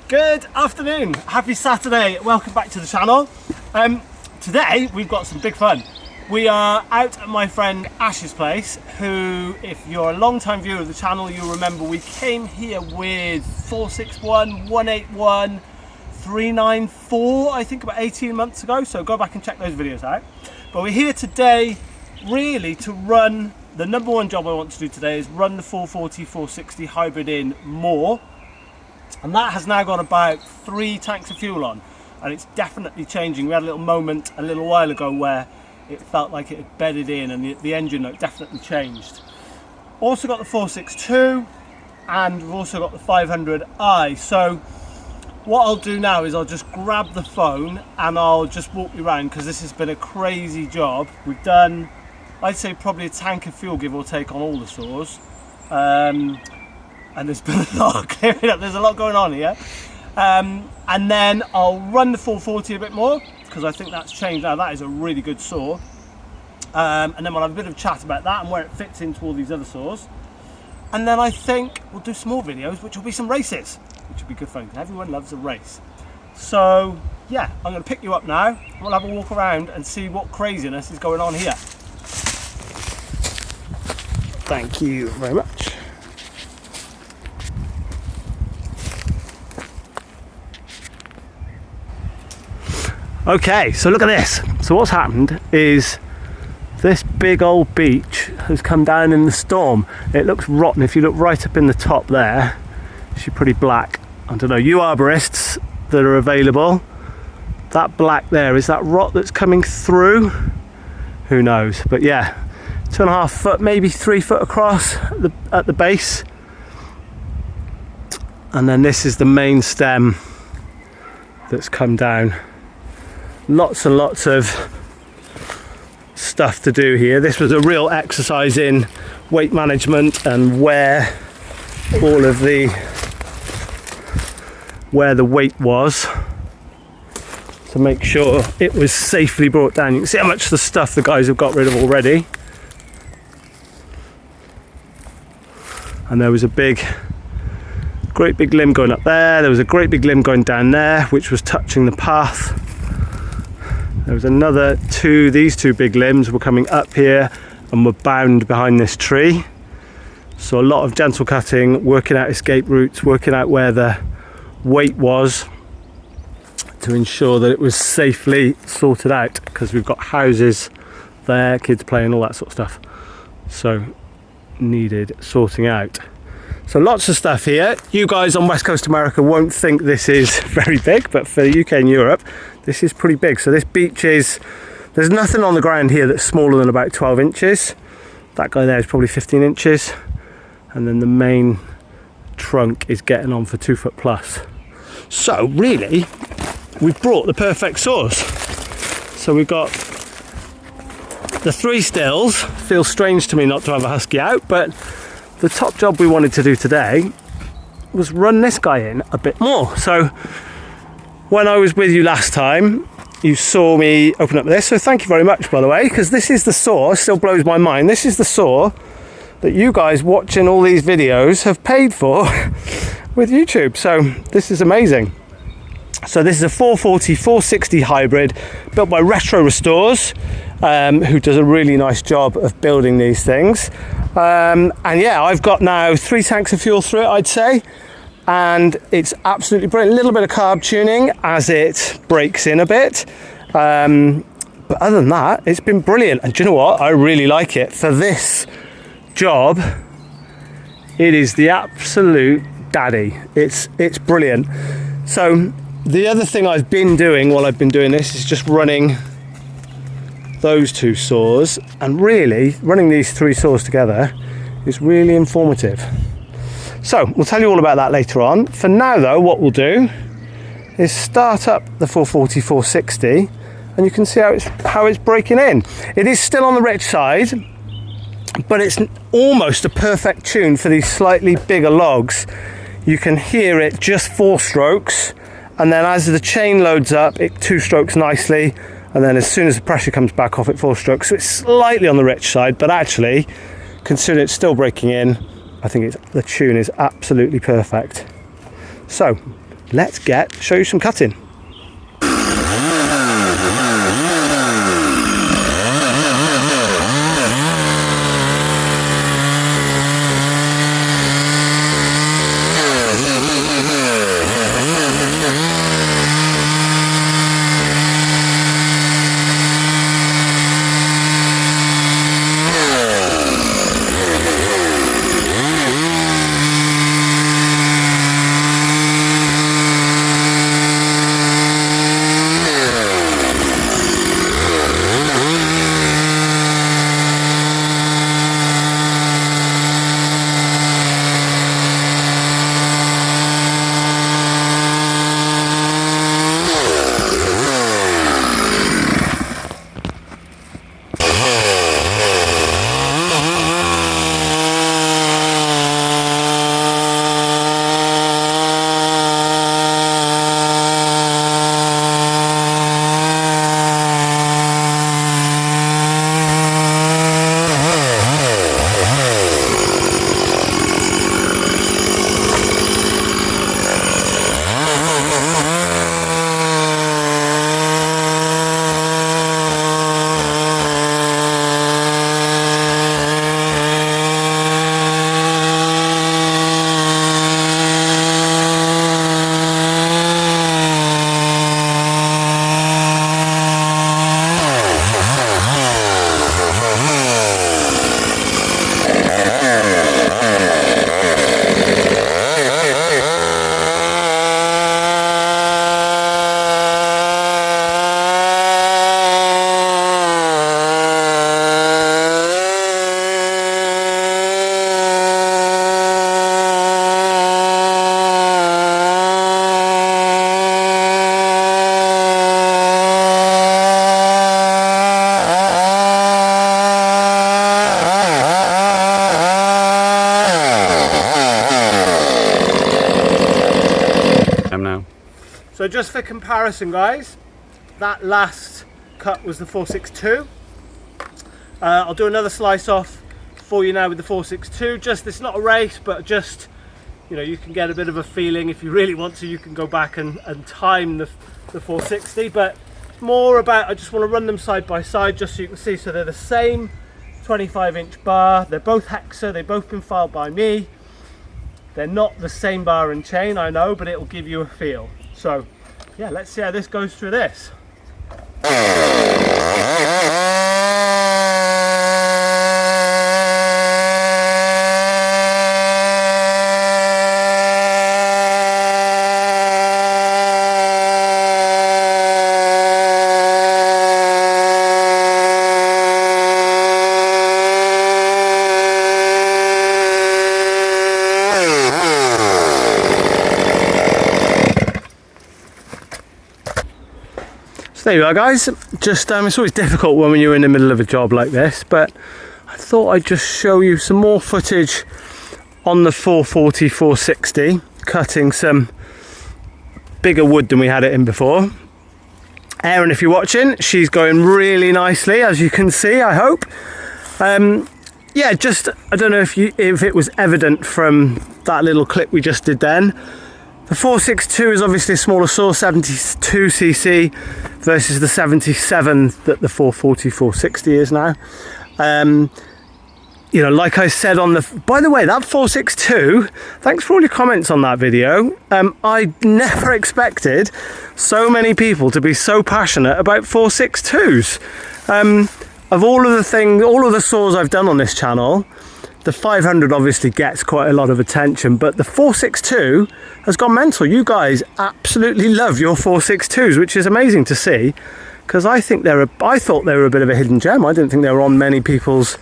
Good afternoon, happy Saturday, welcome back to the channel. Today we've got some big fun. We are out at my friend Ash's place, who, if you're a long time viewer of the channel, you'll remember we came here with 461, 181, 394, I think about 18 months ago, so go back and check those videos out. But we're here today really to run, the number one job I want to do today is run the 440, 460 hybrid in more. And that has now got about 3 tanks of fuel on, and it's definitely changing. We had a little moment a little while ago where it felt like it had bedded in and the engine note definitely changed. Also got the 462 and we've also got the 500i. So what I'll do now is I'll just grab the phone and I'll just walk you around, because this has been a crazy job. We've done, I'd say, probably a tank of fuel give or take on all the saws. And there's been a lot of clearing up, there's a lot going on here. And then I'll run the 440 a bit more, because I think that's changed now. That is a really good saw. And then we'll have a bit of chat about that and where it fits into all these other saws. And then I think we'll do some more videos, which will be some races, which will be good fun, because everyone loves a race. So yeah, I'm going to pick you up now. We'll have a walk around and see what craziness is going on here. Thank you very much. Okay, so look at this. So what's happened is this big old beech has come down in the storm. It looks rotten. If you look right up in the top there, it's pretty black. I don't know, you arborists that are available, that black there, is that rot that's coming through? Who knows? But yeah, 2.5 foot, maybe 3 foot across at the base. And then this is the main stem that's come down. Lots and lots of stuff to do here. This was a real exercise in weight management and where the weight was, to make sure it was safely brought down. You can see how much the stuff the guys have got rid of already. And there was a great big limb going up there. There was a great big limb going down there, which was touching the path. There was another these two big limbs were coming up here and were bound behind this tree. So a lot of gentle cutting, working out escape routes, working out where the weight was to ensure that it was safely sorted out, because we've got houses there, kids playing, all that sort of stuff. So needed sorting out. So lots of stuff here. You guys on West Coast America won't think this is very big, but for the UK and Europe, this is pretty big. So this beech there's nothing on the ground here that's smaller than about 12 inches. That guy there is probably 15 inches. And then the main trunk is getting on for 2 foot plus. So really, we've brought the perfect saws. So we've got the 3 STIHLs. Feels strange to me not to have a Husky out, but the top job we wanted to do today was run this guy in a bit more. So when I was with you last time, you saw me open up this. So thank you very much, by the way, because this is the saw, still blows my mind. This is the saw that you guys watching all these videos have paid for with YouTube. So this is amazing. So this is a 440, 460 hybrid built by Retro Restores, who does a really nice job of building these things. And yeah, I've got now 3 tanks of fuel through it, I'd say. And it's absolutely brilliant. A little bit of carb tuning as it breaks in a bit. But other than that, it's been brilliant. And do you know what? I really like it. For this job, it is the absolute daddy. It's brilliant. So the other thing I've been doing while I've been doing this is just running those 2 saws, and really running these 3 saws together is really informative. So we'll tell you all about that later on. For now though, what we'll do is start up the 440, 460, and you can see how it's breaking in. It is still on the rich side, but it's almost a perfect tune for these slightly bigger logs. You can hear it just 4 strokes, and then as the chain loads up, it 2 strokes nicely, and then as soon as the pressure comes back off, it 4 strokes. So it's slightly on the rich side, but actually, considering it's still breaking in, I think the tune is absolutely perfect. So let's show you some cutting. So just for comparison, guys, that last cut was the 462. I'll do another slice off for you now with the 462. Just, it's not a race, but just, you know, you can get a bit of a feeling. If you really want to, you can go back and time the 460, but more about, I just want to run them side by side just so you can see. So they're the same 25-inch bar, they're both Hexa, they've both been filed by me. They're not the same bar and chain, I know, but it'll give you a feel. So yeah, let's see how this goes through this. There you are, guys. Just it's always difficult when you're in the middle of a job like this, but I thought I'd just show you some more footage on the 440 460, cutting some bigger wood than we had it in before. Erin, if you're watching, she's going really nicely, as you can see, I hope. Yeah, just, I don't know if it was evident from that little clip we just did then. The 462 is obviously a smaller saw, 72cc versus the 77 that the 440 460 is now. You know, like I said on the, by the way, that 462, thanks for all your comments on that video. I never expected so many people to be so passionate about 462s. Of all of the saws I've done on this channel, the 500 obviously gets quite a lot of attention, but the 462 has gone mental. You guys absolutely love your 462s, which is amazing to see, because I thought they were a bit of a hidden gem. I didn't think they were on many people's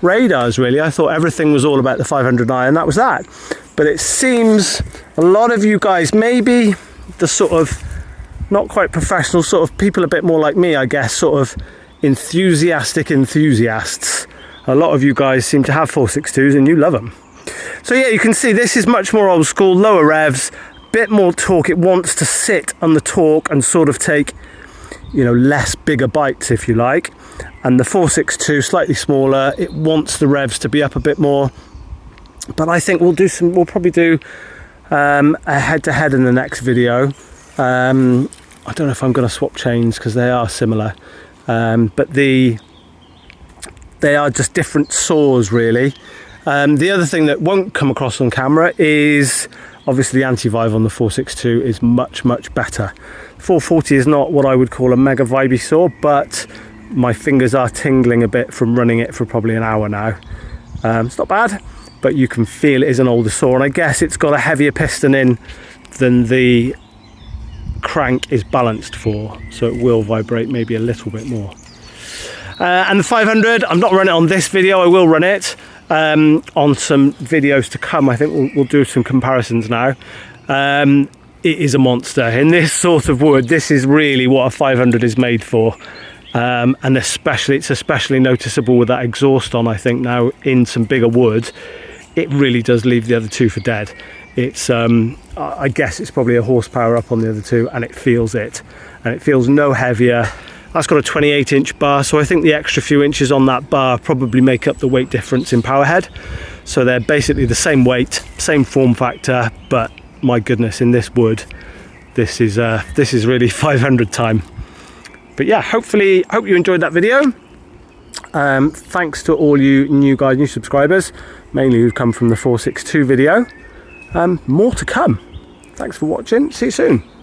radars, really. I thought everything was all about the 500i, and that was that. But it seems a lot of you guys, maybe the sort of not quite professional sort of people, a bit more like me, I guess, sort of enthusiasts, a lot of you guys seem to have 462s and you love them. So yeah, you can see this is much more old school, lower revs, bit more torque. It wants to sit on the torque and sort of take, you know, less bigger bites, if you like. And the 462, slightly smaller, it wants the revs to be up a bit more. But I think we'll probably do a head-to-head in the next video. I don't know if I'm going to swap chains because they are similar, but they are just different saws really. The other thing that won't come across on camera is obviously the anti-vibe on the 462 is much better. 440 is not what I would call a mega vibey saw, but my fingers are tingling a bit from running it for probably an hour now. It's not bad, but you can feel it is an older saw, and I guess it's got a heavier piston in than the crank is balanced for, so it will vibrate maybe a little bit more. And the 500, I'm not running it on this video. I will run it on some videos to come. I think we'll do some comparisons now. It is a monster. In this sort of wood, this is really what a 500 is made for. And it's especially noticeable with that exhaust on, I think, now in some bigger wood. It really does leave the other two for dead. It's I guess it's probably a horsepower up on the other two, and it feels it. And it feels no heavier. That's got a 28-inch bar, so I think the extra few inches on that bar probably make up the weight difference in powerhead. So they're basically the same weight, same form factor, but my goodness, in this wood, this is really 500 time. But yeah, hope you enjoyed that video. Thanks to all you new subscribers, mainly who've come from the 462 video. More to come. Thanks for watching. See you soon.